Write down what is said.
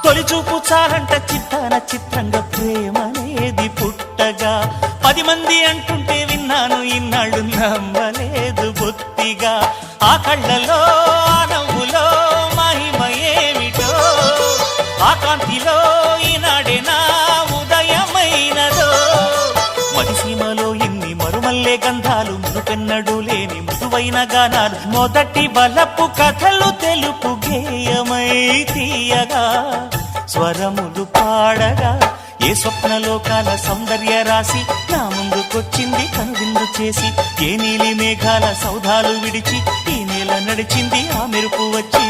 తొలిచూపు చాలంట చిత్తాన చిత్రంగా ప్రేమనేది పుట్టగా 10 మంది అంటుంటే విన్నాను ఇన్నాళ్ళు నమ్మలేదు బొత్తిగా ఆ కళ్ళలో ఆ నవ్వులో మహిమ ఏమిటో ఆ కాంతిలో ఈనాడే నా ఉదయమైనదో మదిసీమలో ఇన్ని మరుమల్లే గంధాలు మునుపెన్నడు లేని మృదువైన గానాలు మొదటి బలపు కథలు తెలుపు గేయమై తీయగా స్వరములు పాడగా ఏ స్వప్నలోకాల సౌందర్య రాశి నా ముందుకొచ్చింది కనువిందు చేసి ఏ నీలి మేఘాల సౌధాలు విడిచి ఈ నేల నడిచింది ఆ మెరుపు వచ్చి